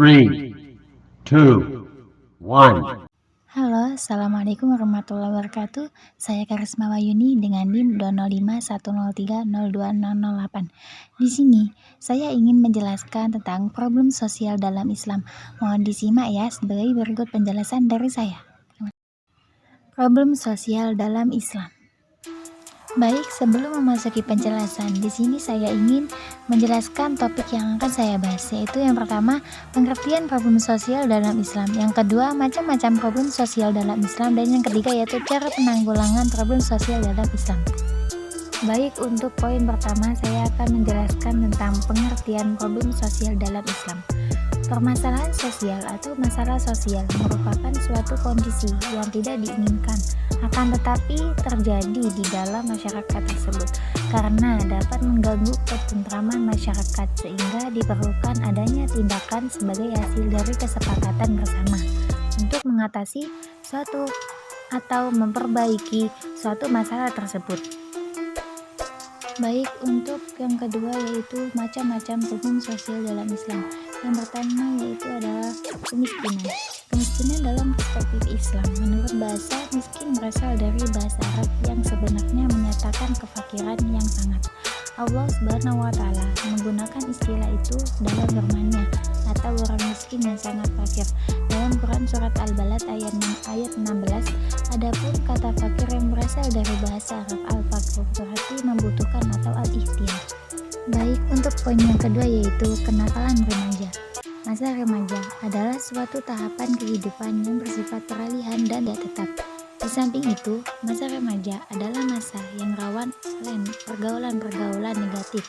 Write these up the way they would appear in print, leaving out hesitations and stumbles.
Three, two, one. Halo, Assalamualaikum warahmatullahi wabarakatuh. Saya Karisma Wayuni dengan NIM 20510302008. Di sini, saya ingin menjelaskan tentang problem sosial dalam Islam. Mohon disimak ya sebagai berikut penjelasan dari saya. Problem sosial dalam Islam. Baik, sebelum memasuki penjelasan, di sini saya ingin menjelaskan topik yang akan saya bahas, yaitu yang pertama, pengertian problem sosial dalam Islam, yang kedua, macam-macam problem sosial dalam Islam, dan yang ketiga yaitu cara penanggulangan problem sosial dalam Islam. Baik, untuk poin pertama saya akan menjelaskan tentang pengertian problem sosial dalam Islam. Permasalahan sosial atau masalah sosial merupakan suatu kondisi yang tidak diinginkan, akan tetapi terjadi di dalam masyarakat tersebut karena dapat mengganggu ketentraman masyarakat, sehingga diperlukan adanya tindakan sebagai hasil dari kesepakatan bersama untuk mengatasi suatu atau memperbaiki suatu masalah tersebut. Baik, untuk yang kedua yaitu macam-macam problem sosial dalam Islam. Yang pertama yaitu adalah kemiskinan. Kemiskinan dalam perspektif Islam, menurut bahasa, miskin berasal dari bahasa Arab yang sebenarnya menyatakan kefakiran yang sangat. Allah Subhanahu wa Ta'ala menggunakan istilah itu dalam firman-Nya, atau orang miskin yang sangat fakir. Dalam Quran surat Al-Balad ayat 16, adapun kata fakir yang berasal dari bahasa Arab al-faqr berarti membutuhkan atau al-ihtiyaj. Baik, untuk poin yang kedua yaitu kenakalan remaja. Masa remaja adalah suatu tahapan kehidupan yang bersifat peralihan dan tidak tetap. Di samping itu, masa remaja adalah masa yang rawan oleh pergaulan-pergaulan negatif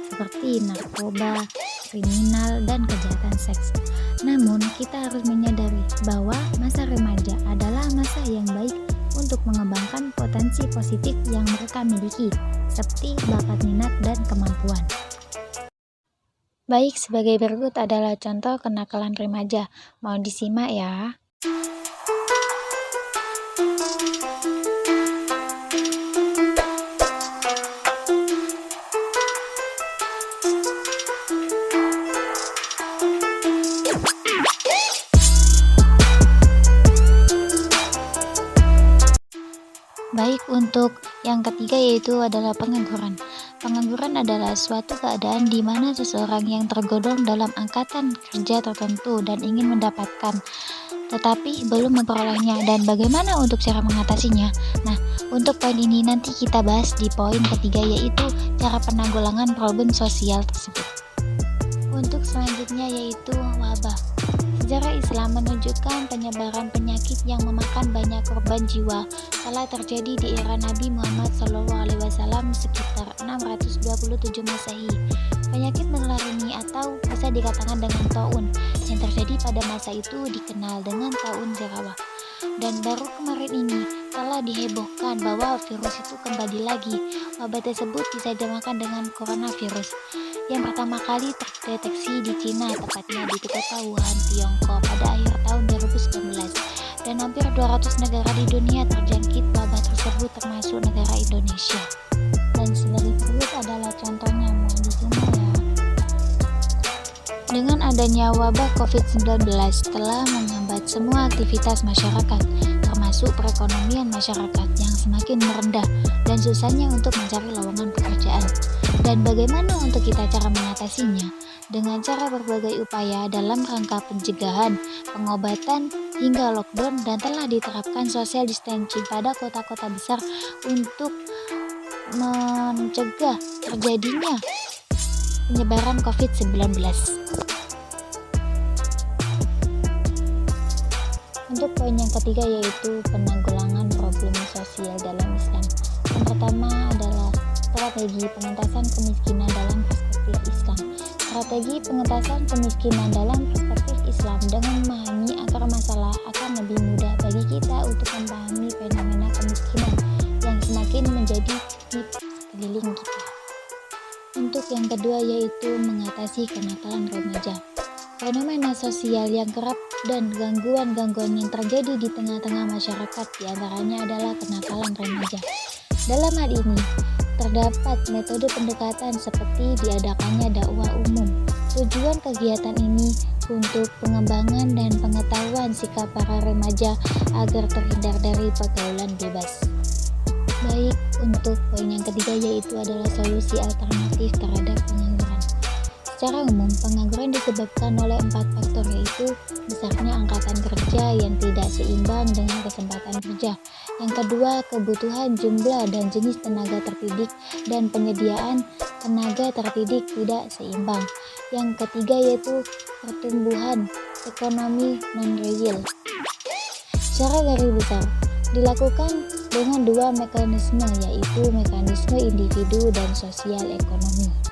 seperti narkoba, kriminal, dan kejahatan seks. Namun, kita harus menyadari bahwa masa remaja adalah masa yang baik untuk mengembangkan potensi positif yang mereka miliki, seperti bakat minat dan kemampuan. Baik, sebagai berikut adalah contoh kenakalan remaja. Mohon disimak ya. Baik, untuk yang ketiga yaitu adalah pengangguran. Pengangguran adalah suatu keadaan di mana seseorang yang tergolong dalam angkatan kerja tertentu dan ingin mendapatkan, tetapi belum memperolehnya, dan bagaimana untuk cara mengatasinya. Nah, untuk poin ini nanti kita bahas di poin ketiga yaitu cara penanggulangan problem sosial tersebut. Untuk selanjutnya yaitu wabah. Sejarah Islam menunjukkan penyebaran penyakit yang memakan banyak korban jiwa telah terjadi di era Nabi Muhammad SAW sekitar 627 Masehi. Penyakit menular ini atau bisa dikatakan dengan taun yang terjadi pada masa itu dikenal dengan taun Zerawah. Dan baru kemarin ini telah dihebohkan bahwa virus itu kembali lagi. Wabah tersebut bisa dinamakan dengan coronavirus yang pertama kali terdeteksi di Cina, tepatnya di kota Wuhan, Tiongkok pada akhir tahun 2019. Dan hampir 200 negara di dunia terjangkit wabah tersebut, termasuk negara Indonesia. Dan sebagai berikut adalah contohnya, mohon disimak ya. Dengan adanya wabah COVID-19 telah menghambat semua aktivitas masyarakat, termasuk perekonomian masyarakat yang semakin merendah dan susahnya untuk mencari lowongan pekerjaan. Dan bagaimana untuk kita cara mengatasinya? Dengan cara berbagai upaya dalam rangka pencegahan, pengobatan, hingga lockdown, dan telah diterapkan social distancing pada kota-kota besar untuk mencegah terjadinya penyebaran COVID-19. Untuk poin yang ketiga yaitu penanggulangan problem sosial dalam Islam. Yang pertama adalah strategi pengentasan kemiskinan dalam perspektif Islam. Strategi pengentasan kemiskinan dalam perspektif Islam dengan memahami akar masalah akan lebih mudah bagi kita untuk memahami fenomena kemiskinan yang semakin menjadi di sekeliling kita. Untuk yang kedua yaitu mengatasi kenakalan remaja. Fenomena sosial yang kerap dan gangguan-gangguan yang terjadi di tengah-tengah masyarakat diantaranya adalah kenakalan remaja. Dalam hal ini, terdapat metode pendekatan seperti diadakannya dakwah umum. Tujuan kegiatan ini untuk pengembangan dan pengetahuan sikap para remaja agar terhindar dari pergaulan bebas. Baik, untuk poin yang ketiga yaitu adalah solusi alternatif terhadap pengangguran. Secara umum, pengangguran disebabkan oleh 4 faktor yaitu besarnya angkatan kerja yang tidak seimbang dengan kesempatan kerja. Yang kedua, kebutuhan jumlah dan jenis tenaga terdidik dan penyediaan tenaga terdidik tidak seimbang. Yang ketiga yaitu pertumbuhan ekonomi non-real. Secara garis besar, dilakukan dengan 2 mekanisme yaitu mekanisme individu dan sosial ekonomi.